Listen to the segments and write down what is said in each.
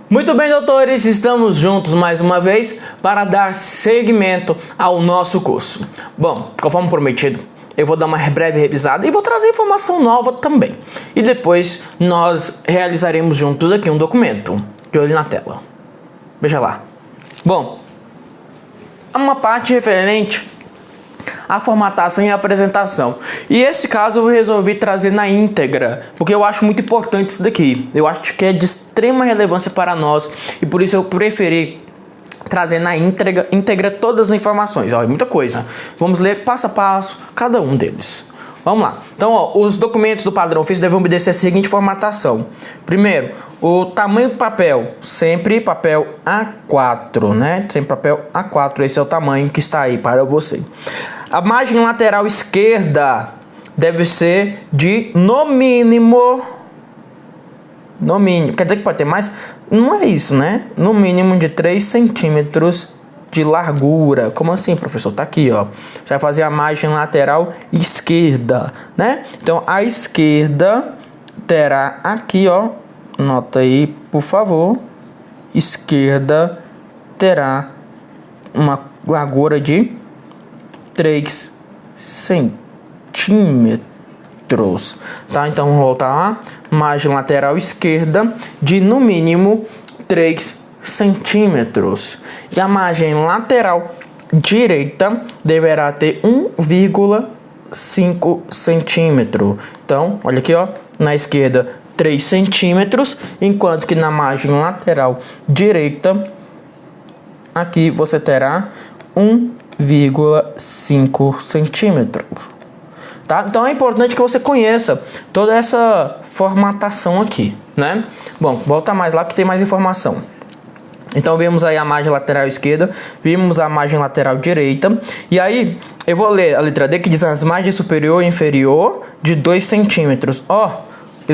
Muito bem, doutores, estamos juntos mais uma vez para dar seguimento ao nosso curso. Bom, conforme prometido, eu vou dar uma breve revisada e vou trazer informação nova também. E depois nós realizaremos juntos aqui um documento. De olho na tela. Veja lá. Bom, uma parte referente à formatação e apresentação. E esse caso eu resolvi trazer na íntegra, porque eu acho muito importante isso daqui. Eu acho que é de extrema relevância para nós e por isso eu preferi trazer na íntegra todas as informações. Ó, é muita coisa. Vamos ler passo a passo cada um deles. Vamos lá. Então, ó, os documentos do padrão FIS devem obedecer a seguinte formatação. Primeiro, o tamanho do papel, sempre papel A4, né? Sempre papel A4, esse é o tamanho que está aí para você. A margem lateral esquerda deve ser de, no mínimo, quer dizer que pode ter mais? Não é isso, né? No mínimo de 3 centímetros de largura. Como assim, professor? Tá aqui, ó. Você vai fazer a margem lateral esquerda, né? Então, a esquerda terá aqui, ó. Nota aí, por favor. Esquerda terá uma largura de 3 centímetros. Tá? Então, vamos voltar lá. Margem lateral esquerda de, no mínimo, 3 centímetros. E a margem lateral direita deverá ter 1,5 centímetro. Então, olha aqui, ó, na esquerda 3 centímetros, enquanto que na margem lateral direita aqui você terá 1,5 centímetro. Tá? Então é importante que você conheça toda essa formatação aqui, né? Bom, volta mais lá que tem mais informação. Então vimos aí a margem lateral esquerda, vimos a margem lateral direita. E aí eu vou ler a letra D que diz as margens superior e inferior de 2 centímetros. Ó,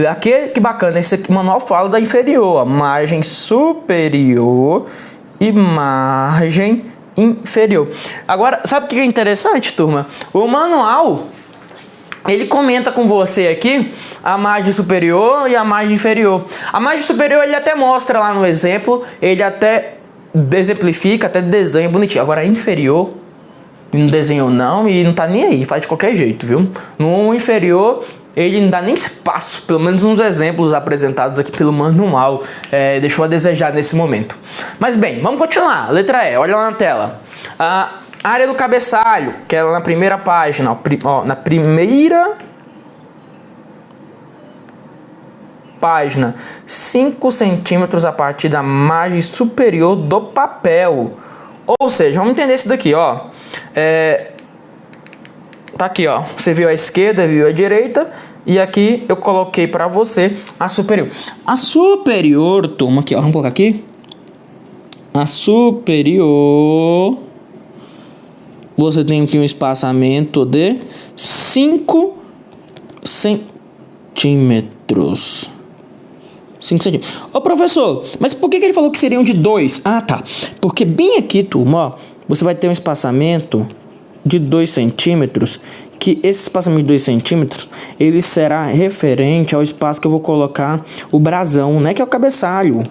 aqui que bacana, esse aqui, manual fala da inferior, ó, margem superior e margem inferior. Agora, sabe o que é interessante, turma? O manual, ele comenta com você aqui a margem superior e a margem inferior. A margem superior ele até mostra lá no exemplo, ele até exemplifica, até desenha bonitinho. Agora a inferior, não desenhou não e não tá nem aí, faz de qualquer jeito, viu? No inferior, ele não dá nem espaço, pelo menos nos exemplos apresentados aqui pelo manual, deixou a desejar nesse momento. Mas bem, vamos continuar. Letra E, olha lá na tela. A área do cabeçalho, que é na primeira página, ó, na primeira página, 5 centímetros a partir da margem superior do papel. Ou seja, vamos entender isso daqui, ó. Tá aqui, ó. Você viu a esquerda, viu a direita. E aqui eu coloquei para você a superior. A superior, turma, aqui, ó. Vamos colocar aqui. A superior, você tem aqui um espaçamento de 5 centímetros. 5 centímetros. Ô, professor, mas por que ele falou que seriam de 2? Ah, tá. Porque bem aqui, turma, ó, você vai ter um espaçamento de 2 centímetros, que esse espaçamento de 2 centímetros, ele será referente ao espaço que eu vou colocar o brasão, né, que é o cabeçalho.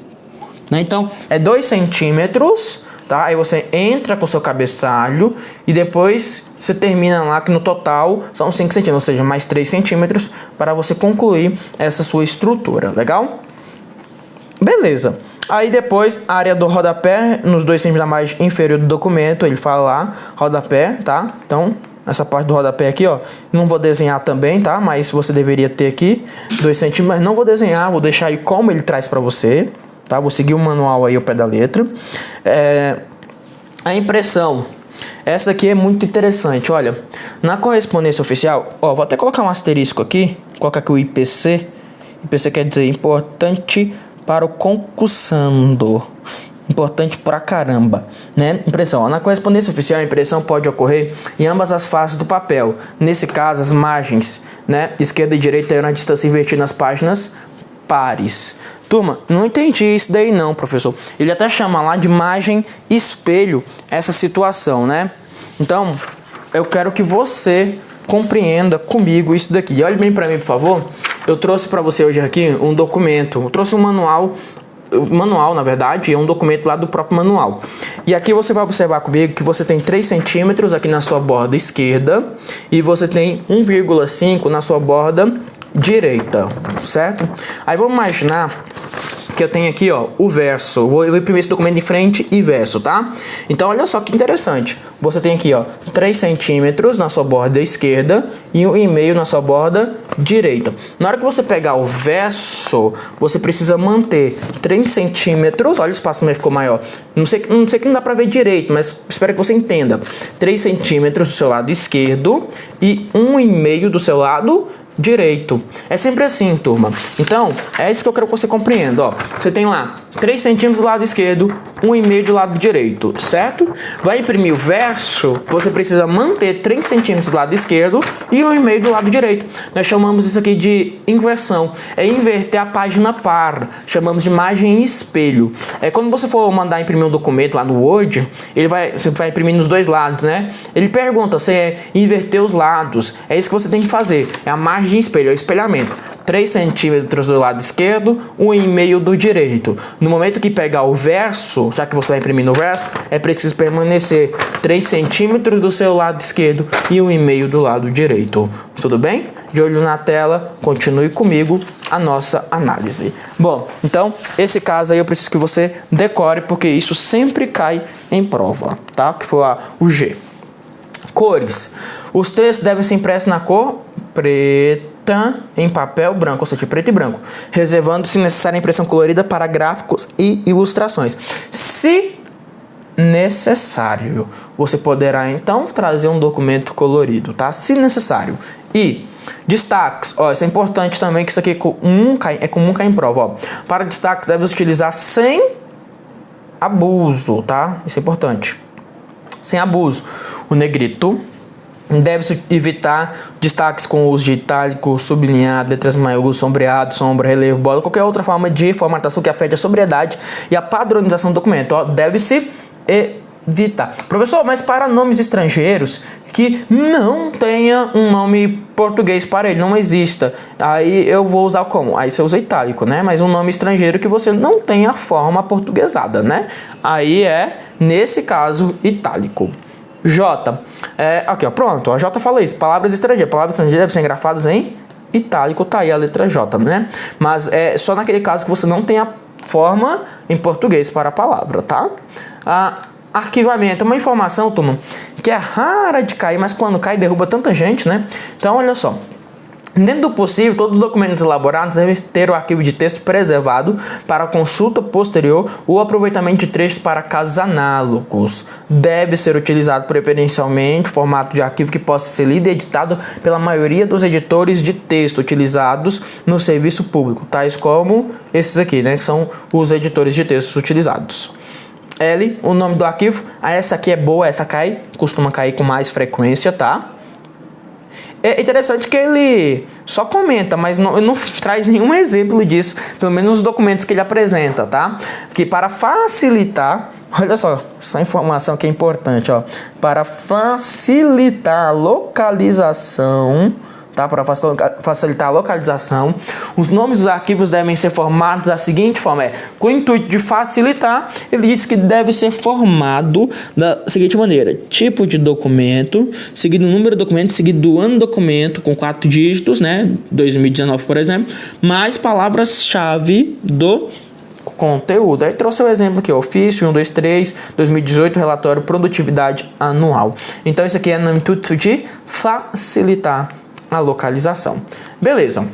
Né? Então, é 2 centímetros, tá? Aí você entra com o seu cabeçalho e depois você termina lá que no total são 5 centímetros, ou seja, mais 3 centímetros para você concluir essa sua estrutura, legal? Beleza. Aí depois a área do rodapé, nos 2 centímetros da margem inferior do documento, ele fala lá, rodapé, tá? Então, essa parte do rodapé aqui, ó, não vou desenhar também, tá? Mas você deveria ter aqui 2 centímetros, mas não vou desenhar, vou deixar aí como ele traz para você, tá? Vou seguir o manual aí ao pé da letra. A impressão, essa aqui é muito interessante, olha, na correspondência oficial, ó, vou até colocar um asterisco aqui, colocar aqui o IPC, IPC quer dizer importante para o concursando, importante pra caramba, né? Impressão, ó, na correspondência oficial a impressão pode ocorrer em ambas as faces do papel, nesse caso as margens, né, esquerda e direita na distância invertida nas páginas pares. Turma, não entendi isso daí não, professor. Ele até chama lá de margem espelho essa situação, né? Então, eu quero que você compreenda comigo isso daqui. Olhe bem para mim, por favor. Eu trouxe para você hoje aqui um documento, eu trouxe um manual manual, na verdade, é um documento lá do próprio manual. E aqui você vai observar comigo que você tem 3 centímetros aqui na sua borda esquerda e você tem 1,5 na sua borda direita, certo? Aí vamos imaginar que eu tenho aqui, ó, o verso. Vou imprimir esse documento de frente e verso, tá? Então, olha só que interessante. Você tem aqui, ó, 3 centímetros na sua borda esquerda e 1,5 na sua borda direita. Na hora que você pegar o verso, você precisa manter 3 centímetros. Olha, o espaço ficou maior. Não sei que não dá pra ver direito, mas espero que você entenda. 3 centímetros do seu lado esquerdo e 1,5 do seu lado direito. É sempre assim, turma. Então, é isso que eu quero que você compreenda, ó. Você tem lá 3 centímetros do lado esquerdo, 1,5 do lado direito, certo? Vai imprimir o verso, você precisa manter 3 centímetros do lado esquerdo e 1,5 do lado direito. Nós chamamos isso aqui de inversão. É inverter a página par. Chamamos de imagem espelho. É quando você for mandar imprimir um documento lá no Word, você vai imprimir nos dois lados, né? Ele pergunta se é inverter os lados. É isso que você tem que fazer. É a margem de espelho, é o espelhamento. 3 centímetros do lado esquerdo, 1,5 do direito. No momento que pegar o verso, já que você vai imprimir no verso, é preciso permanecer 3 centímetros do seu lado esquerdo e 1,5 do lado direito. Tudo bem? De olho na tela, continue comigo a nossa análise. Bom, então, esse caso aí eu preciso que você decore, porque isso sempre cai em prova, tá? Que foi o G. Cores. Os textos devem ser impressos na cor preta em papel branco, ou seja, preto e branco, reservando, se necessário, a impressão colorida para gráficos e ilustrações. Se necessário, você poderá então trazer um documento colorido, tá? Se necessário. E destaques, ó, isso é importante também, que isso aqui é comum cair em prova, ó. Para destaques, deve utilizar sem abuso, tá? Isso é importante. Sem abuso. O negrito. Deve-se evitar destaques com uso de itálico, sublinhado, letras maiúsculas, sombreado, sombra, relevo, bola, qualquer outra forma de formatação que afete a sobriedade e a padronização do documento. Ó, deve-se evitar. Professor, mas para nomes estrangeiros que não tenha um nome português para ele, não exista, aí eu vou usar como? Aí você usa itálico, né? Mas um nome estrangeiro que você não tenha a forma portuguesada, né? Aí nesse caso, itálico. J. Aqui, ó, pronto. A J fala isso. Palavras estrangeiras. Palavras estrangeiras devem ser engrafadas em itálico. Tá aí a letra J, né? Mas é só naquele caso que você não tem a forma em português para a palavra, tá? Arquivamento é uma informação, turma, que é rara de cair, mas quando cai derruba tanta gente, né? Então, olha só. Dentro do possível, todos os documentos elaborados devem ter o arquivo de texto preservado para consulta posterior ou aproveitamento de trechos para casos análogos. Deve ser utilizado preferencialmente formato de arquivo que possa ser lido e editado pela maioria dos editores de texto utilizados no serviço público, tais como esses aqui, né, que são os editores de textos utilizados. L, o nome do arquivo. Essa aqui é boa, essa costuma cair com mais frequência, tá? É interessante que ele só comenta, mas não traz nenhum exemplo disso, pelo menos nos documentos que ele apresenta, tá? Que para facilitar, olha só, essa informação que é importante, ó, para facilitar a localização, tá? Para facilitar a localização, os nomes dos arquivos devem ser formados da seguinte forma, com o intuito de facilitar, ele diz que deve ser formado da seguinte maneira: tipo de documento, seguido o número do documento, seguido do ano do documento, com 4 dígitos, né, 2019, por exemplo, mais palavras-chave do conteúdo. Aí trouxe o exemplo aqui, ofício 123, 2018, relatório produtividade anual. Então isso aqui é no intuito de facilitar a localização. Beleza.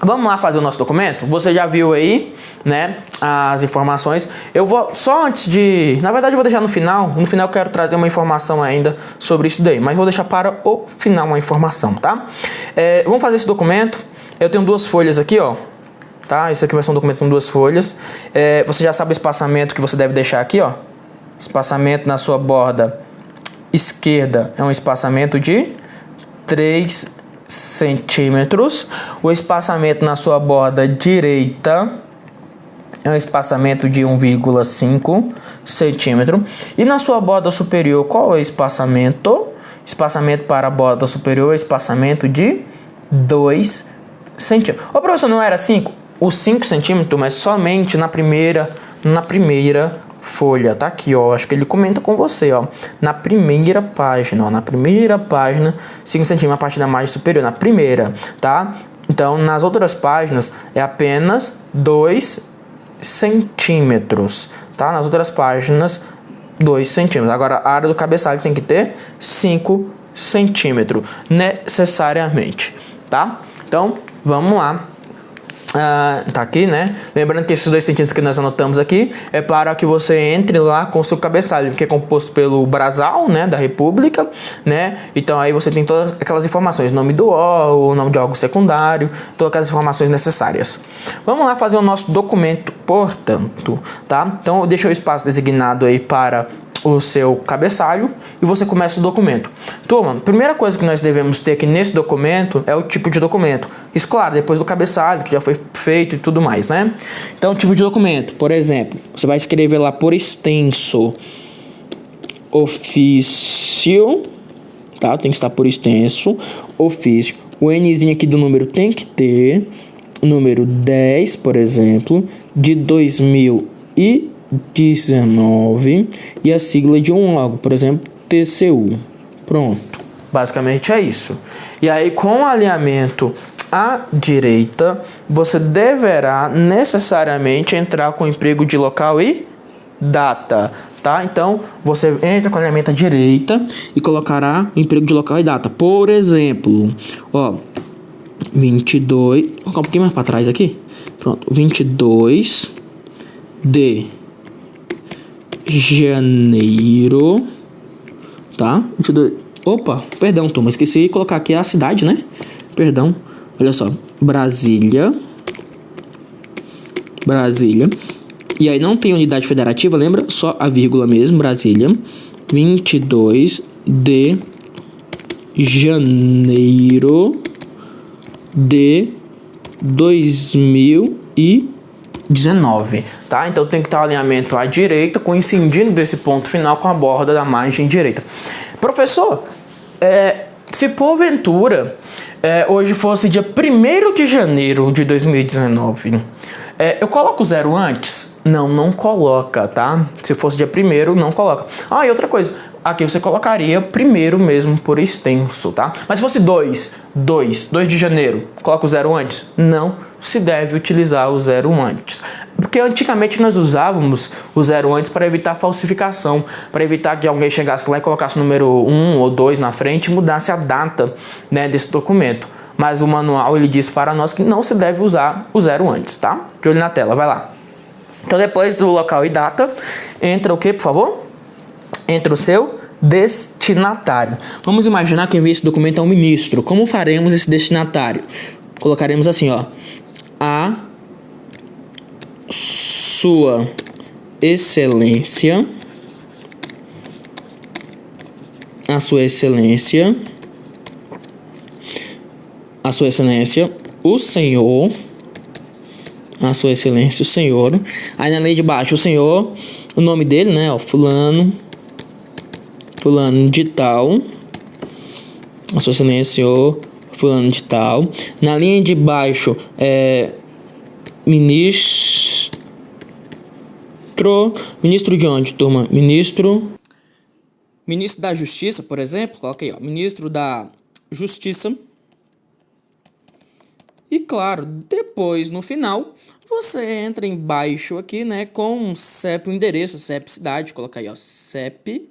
Vamos lá fazer o nosso documento? Você já viu aí, né, as informações. Eu vou, só antes de... Na verdade eu vou deixar no final. No final eu quero trazer uma informação ainda sobre isso daí. Mas vou deixar para o final uma informação, tá? Vamos fazer esse documento. Eu tenho 2 folhas aqui, ó. Tá? Esse aqui vai ser um documento com 2 folhas. Você já sabe o espaçamento que você deve deixar aqui, ó. Espaçamento na sua borda esquerda é um espaçamento de 3 centímetros. O espaçamento na sua borda direita é um espaçamento de 1,5 centímetro. E na sua borda superior, qual é o espaçamento? Espaçamento para a borda superior é espaçamento de 2 centímetros. Ô, professor, não era 5? os 5 centímetros, mas somente na primeira folha, tá aqui, ó, acho que ele comenta com você, ó, na primeira página, ó, na primeira página, 5 centímetros, a partir da margem superior, na primeira, tá? Então, nas outras páginas, é apenas 2 centímetros, tá? Nas outras páginas, 2 centímetros. Agora, a área do cabeçalho tem que ter 5 centímetros, necessariamente, tá? Então, vamos lá. Tá aqui, né? Lembrando que esses 2 centímetros que nós anotamos aqui é para que você entre lá com o seu cabeçalho, que é composto pelo brasal, né, da República, né? Então aí você tem todas aquelas informações, nome do órgão, o nome de órgão secundário, todas aquelas informações necessárias. Vamos lá fazer o nosso documento, portanto, tá? Então eu deixo o espaço designado aí para o seu cabeçalho e você começa o documento. Turma, a primeira coisa que nós devemos ter aqui nesse documento é o tipo de documento. Isso, claro, depois do cabeçalho, que já foi feito e tudo mais, né? Então, tipo de documento, por exemplo, você vai escrever lá por extenso ofício, tá? Tem que estar por extenso ofício. O Nzinho aqui do número tem que ter o número 10, por exemplo, de 2019 e a sigla de um órgão, por exemplo, TCU. Pronto. Basicamente é isso. E aí, com o alinhamento à direita, você deverá necessariamente entrar com emprego de local e data, tá? Então, você entra com alinhamento à direita e colocará emprego de local e data. Por exemplo, ó, 22, vou colocar um pouquinho mais para trás aqui. Pronto, 22 de janeiro, tá? 22. Opa, perdão, turma, esqueci de colocar aqui a cidade, né? Perdão, olha só, Brasília. E aí não tem unidade federativa, lembra? Só a vírgula mesmo, Brasília. 22 de janeiro de 2019, tá? Então tem que estar o alinhamento à direita, coincidindo desse ponto final com a borda da margem direita. Professor, se porventura hoje fosse dia 1º de janeiro de 2019, eu coloco o 0 antes? Não coloca, tá? Se fosse dia 1º, não coloca. E outra coisa, aqui você colocaria 1º mesmo por extenso, tá? Mas se fosse 2 de janeiro, coloca o 0 antes? Não se deve utilizar o 0 antes. Porque antigamente nós usávamos o 0 antes para evitar falsificação, para evitar que alguém chegasse lá e colocasse o número 1 ou 2 na frente e mudasse a data, né, desse documento. Mas o manual ele diz para nós que não se deve usar o 0 antes, tá? De olho na tela, vai lá. Então depois do local e data, entra o que, por favor? Entra o seu destinatário. Vamos imaginar que envie esse documento ao ministro. Como faremos esse destinatário? Colocaremos assim, ó. A Sua Excelência. A Sua Excelência. A Sua Excelência, o Senhor. A Sua Excelência, o Senhor. Aí na linha de baixo, o Senhor, o nome dele, né? Ó, fulano de tal. A Sua Excelência, Senhor, fulano de tal. Na linha de baixo, Ministro de onde, turma? Ministro da Justiça, por exemplo. Coloca aí, ó. Ministro da Justiça. E claro, depois no final, você entra embaixo aqui, né, com CEP, o endereço, CEP cidade, coloca aí, ó, CEP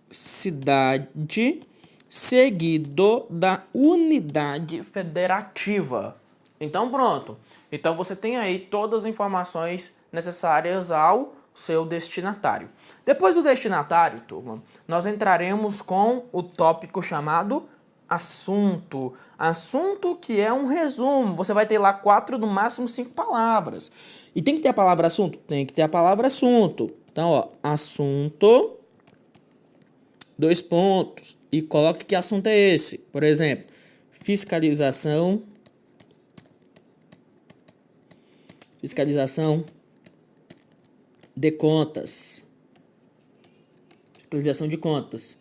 cidade, seguido da unidade federativa. Então pronto. Então você tem aí todas as informações necessárias ao seu destinatário. Depois do destinatário, turma, nós entraremos com o tópico chamado assunto. Assunto que é um resumo. Você vai ter lá 4, no máximo 5 palavras. E tem que ter a palavra assunto? Tem que ter a palavra assunto. Então, ó, assunto, 2 pontos. E coloque que assunto é esse. Por exemplo, fiscalização de contas. Fiscalização de contas.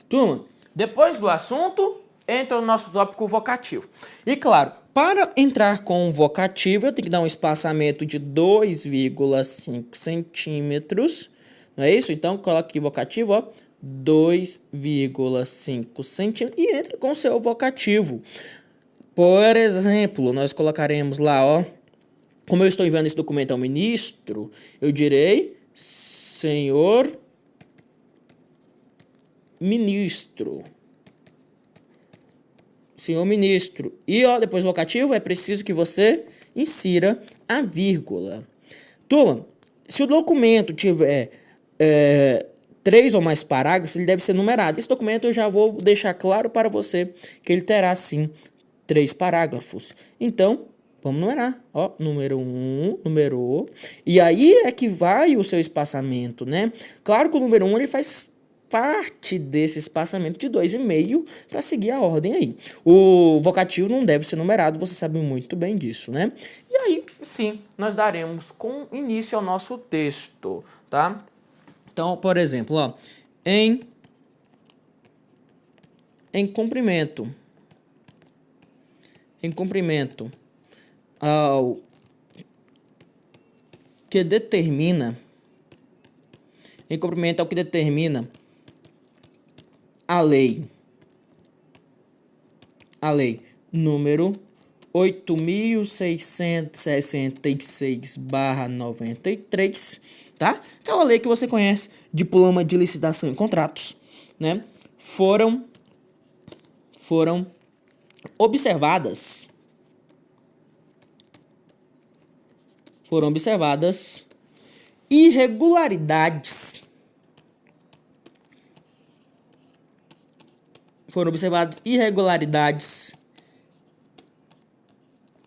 Turma, depois do assunto, entra no nosso tópico vocativo. E claro, para entrar com o vocativo, eu tenho que dar um espaçamento de 2,5 centímetros. Não é isso? Então, coloque aqui vocativo, ó, 2,5 centímetros e entra com o seu vocativo. Por exemplo, nós colocaremos lá, ó, como eu estou enviando esse documento ao ministro, eu direi, senhor ministro. Senhor ministro. E, ó, depois do vocativo, é preciso que você insira a vírgula. Turma, se o documento tiver 3 ou mais parágrafos, ele deve ser numerado. Esse documento eu já vou deixar claro para você que ele terá, sim, 3 parágrafos. Então, vamos numerar. Ó, número 1, numerou. E aí é que vai o seu espaçamento, né? Claro que o número 1, ele faz parte desse espaçamento de 2,5 para seguir a ordem aí. O vocativo não deve ser numerado, você sabe muito bem disso, né? E aí, sim, nós daremos com início ao nosso texto, tá? Então, por exemplo, ó, em comprimento, ao que determina, em comprimento ao que determina a lei número 8.666/93, tá? Aquela lei que você conhece, diploma de licitação e contratos, né? Foram observadas irregularidades. Foram observadas irregularidades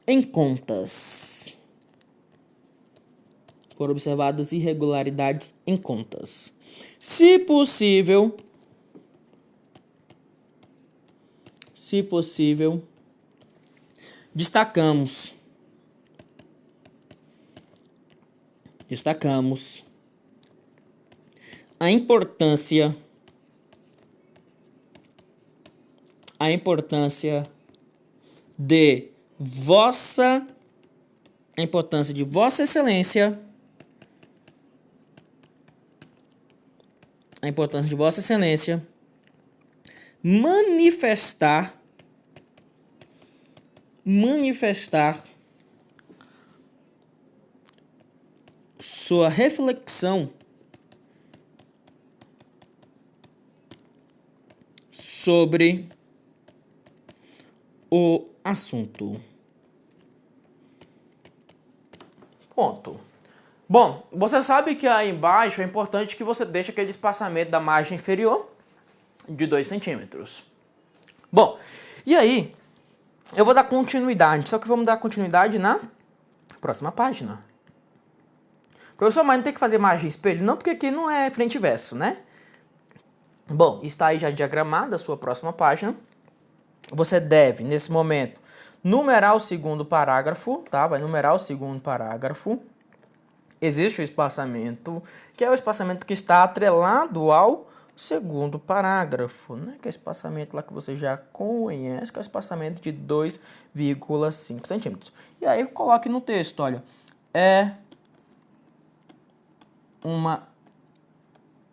em contas. Foram observadas irregularidades em contas. Se possível, destacamos a importância de Vossa Excelência, manifestar sua reflexão sobre o assunto. Ponto. Bom, você sabe que aí embaixo é importante que você deixe aquele espaçamento da margem inferior de 2 centímetros. Bom, e aí eu vou dar continuidade, só que vamos dar continuidade na próxima página. Professor, mas não tem que fazer margem e espelho? Não, porque aqui não é frente e verso, né? Bom, está aí já diagramada a sua próxima página. Você deve, nesse momento, numerar o segundo parágrafo, tá? Vai numerar o segundo parágrafo. Existe o espaçamento, que é o espaçamento que está atrelado ao segundo parágrafo, né? Que é o espaçamento lá que você já conhece, que é o espaçamento de 2,5 centímetros. E aí, coloque no texto, olha, é uma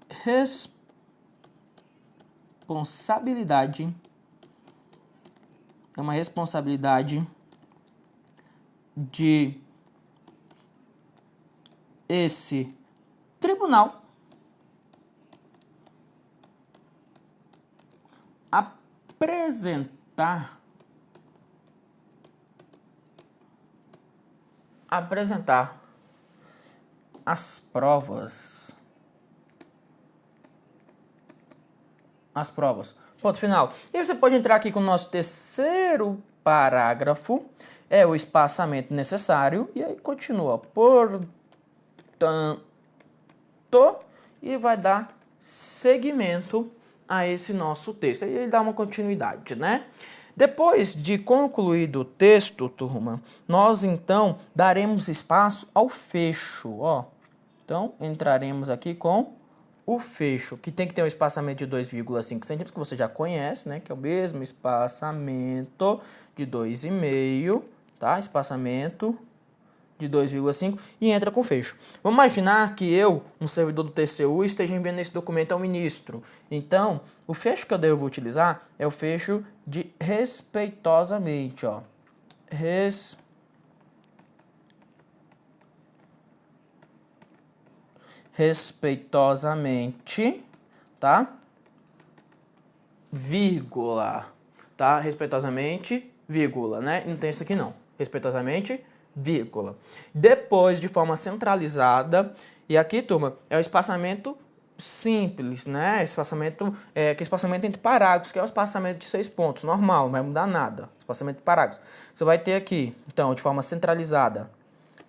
responsabilidade de esse tribunal apresentar as provas. Ponto final. E você pode entrar aqui com o nosso terceiro parágrafo, é o espaçamento necessário, e aí continua, portanto, e vai dar seguimento a esse nosso texto. E ele dá uma continuidade, né? Depois de concluído o texto, turma, nós então daremos espaço ao fecho, ó. Então, entraremos aqui com o fecho, que tem que ter um espaçamento de 2,5 centímetros, que você já conhece, né? Que é o mesmo espaçamento de 2,5, tá? Espaçamento de 2,5 e entra com fecho. Vamos imaginar que eu, um servidor do TCU, esteja enviando esse documento ao ministro. Então, o fecho que eu devo utilizar é o fecho de respeitosamente, ó. Respeitosamente, tá? Vírgula, tá? Respeitosamente, vírgula, né? Não tem isso aqui não. Respeitosamente, vírgula. Depois, de forma centralizada, e aqui, turma, é o espaçamento simples, né? Espaçamento, que é espaçamento entre parágrafos, que é o espaçamento de 6 pontos, normal, não vai mudar nada. Espaçamento de parágrafos. Você vai ter aqui, então, de forma centralizada,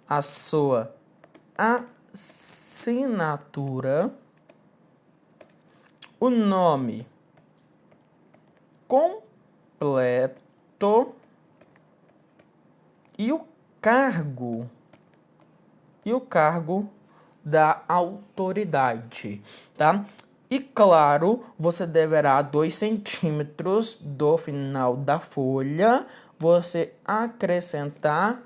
a sua assinatura, o nome completo e o cargo da autoridade, tá? E claro, você deverá 2 centímetros do final da folha, você acrescentar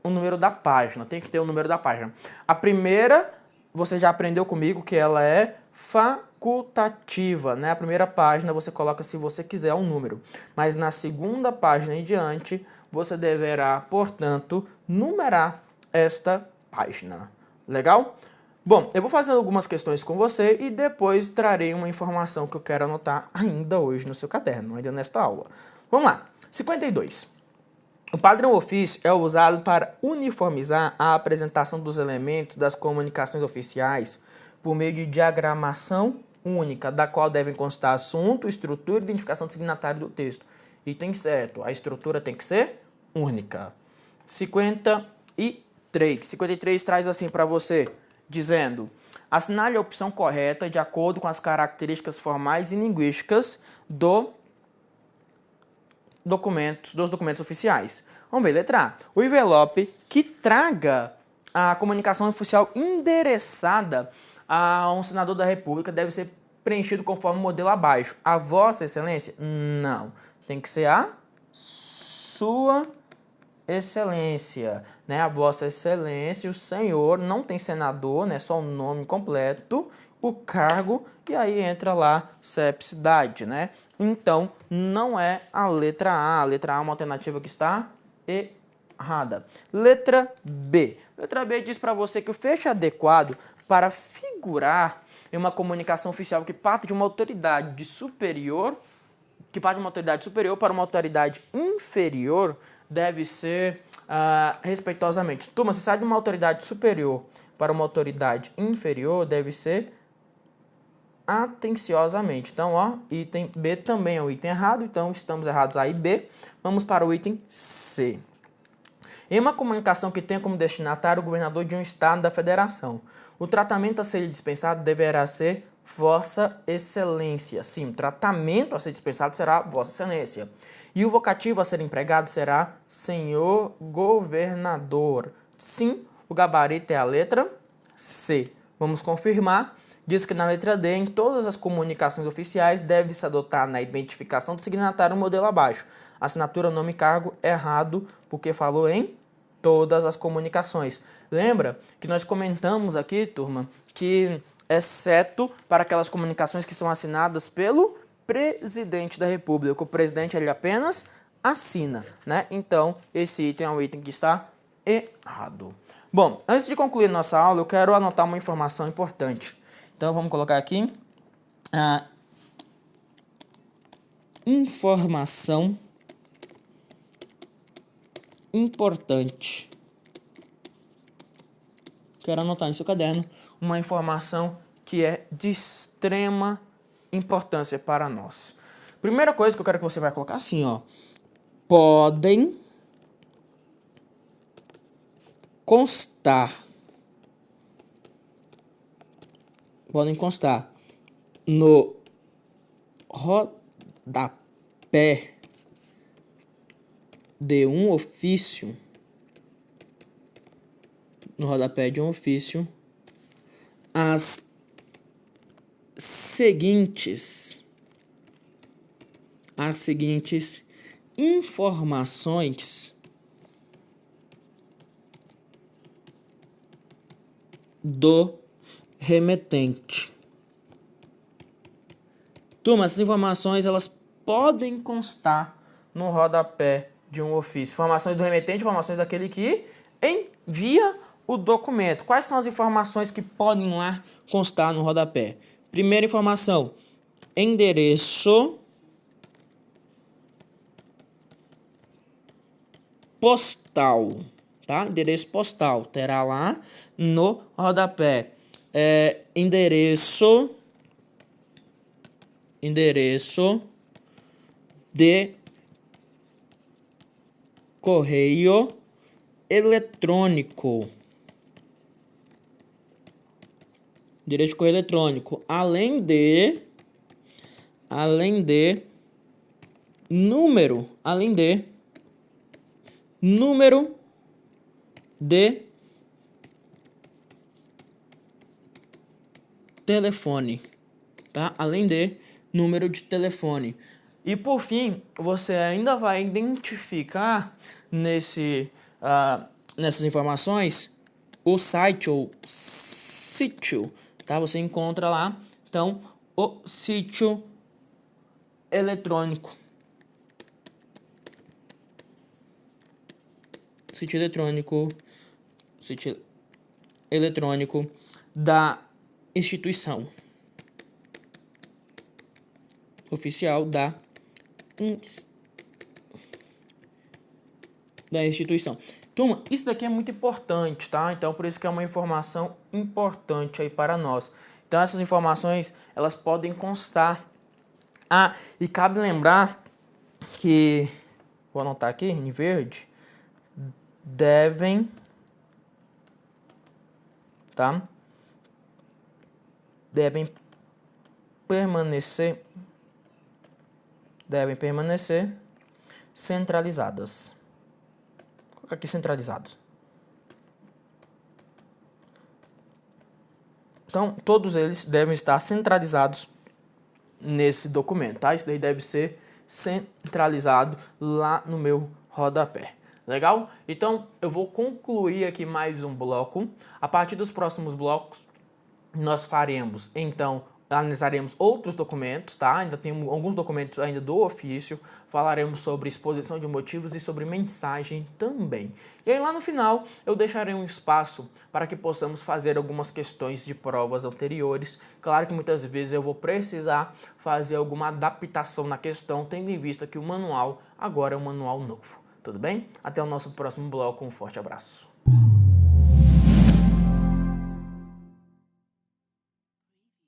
o número da página, tem que ter o número da página. A primeira, você já aprendeu comigo que ela é facultativa, né? A primeira página você coloca se você quiser um número, mas na segunda página em diante, você deverá, portanto, numerar esta página. Legal? Bom, eu vou fazer algumas questões com você e depois trarei uma informação que eu quero anotar ainda hoje no seu caderno, ainda nesta aula. Vamos lá. 52. O padrão ofício é usado para uniformizar a apresentação dos elementos das comunicações oficiais por meio de diagramação única, da qual devem constar assunto, estrutura e identificação do signatário do texto. Item certo, a estrutura tem que ser única. 53 traz assim para você, dizendo: assinale a opção correta de acordo com as características formais e linguísticas dos documentos oficiais. Vamos ver, letra A. O envelope que traga a comunicação oficial endereçada a um senador da República deve ser preenchido conforme o modelo abaixo. A Vossa Excelência? Não. Tem que ser a Sua Excelência, né? A Vossa Excelência, o senhor, não tem senador, né? Só o nome completo, o cargo, e aí entra lá CEP cidade, né? Então, não é a letra A. A letra A é uma alternativa que está errada. Letra B. Letra B diz para você que o fecho adequado para figurar em uma comunicação oficial que parte de uma autoridade superior, para uma autoridade inferior, deve ser respeitosamente. Turma, se sai de uma autoridade superior para uma autoridade inferior, deve ser atenciosamente. Então, ó, item B também é um item errado, então estamos errados A e B. Vamos para o item C. Em uma comunicação que tenha como destinatário o governador de um estado da federação, o tratamento a ser dispensado deverá ser Vossa Excelência. Sim, o tratamento a ser dispensado será Vossa Excelência. E o vocativo a ser empregado será Senhor Governador. Sim, o gabarito é a letra C. Vamos confirmar. Diz que na letra D, em todas as comunicações oficiais, deve-se adotar na identificação do signatário o modelo abaixo. Assinatura, nome e cargo, errado, porque falou em todas as comunicações. Lembra que nós comentamos aqui, turma, que exceto para aquelas comunicações que são assinadas pelo presidente da República. O presidente ele apenas assina, né? Então, esse item é um item que está errado. Bom, antes de concluir nossa aula, eu quero anotar uma informação importante. Então, vamos colocar aqui a informação importante. Quero anotar no seu caderno uma informação que é de extrema importância para nós. Primeira coisa que eu quero que você vai colocar assim, ó. Podem constar no rodapé de um ofício, as seguintes informações do remetente. Turma, essas informações elas podem constar no rodapé de um ofício. Informações do remetente, informações daquele que envia o documento. Quais são as informações que podem lá constar no rodapé? Primeira informação, endereço postal, tá? Endereço postal terá lá no rodapé. Endereço de correio eletrônico. Endereço de correio eletrônico, além de número de telefone, tá? Além de número de telefone. E por fim, você ainda vai identificar nessas informações o site ou sítio, tá? Você encontra lá, então, o sítio eletrônico. Sítio eletrônico da instituição oficial da instituição. Turma, isso daqui é muito importante, tá? Então, por isso que é uma informação importante aí para nós. Então, essas informações, elas podem constar. E cabe lembrar que, vou anotar aqui em verde, devem, tá? Devem permanecer centralizadas. Vou colocar aqui centralizados. Então, todos eles devem estar centralizados nesse documento, tá? Isso daí deve ser centralizado lá no meu rodapé. Legal? Então, eu vou concluir aqui mais um bloco. A partir dos próximos blocos, nós faremos, então, analisaremos outros documentos, tá? Ainda tem alguns documentos ainda do ofício. Falaremos sobre exposição de motivos e sobre mensagem também. E aí lá no final eu deixarei um espaço para que possamos fazer algumas questões de provas anteriores. Claro que muitas vezes eu vou precisar fazer alguma adaptação na questão, tendo em vista que o manual agora é um manual novo. Tudo bem? Até o nosso próximo bloco. Um forte abraço.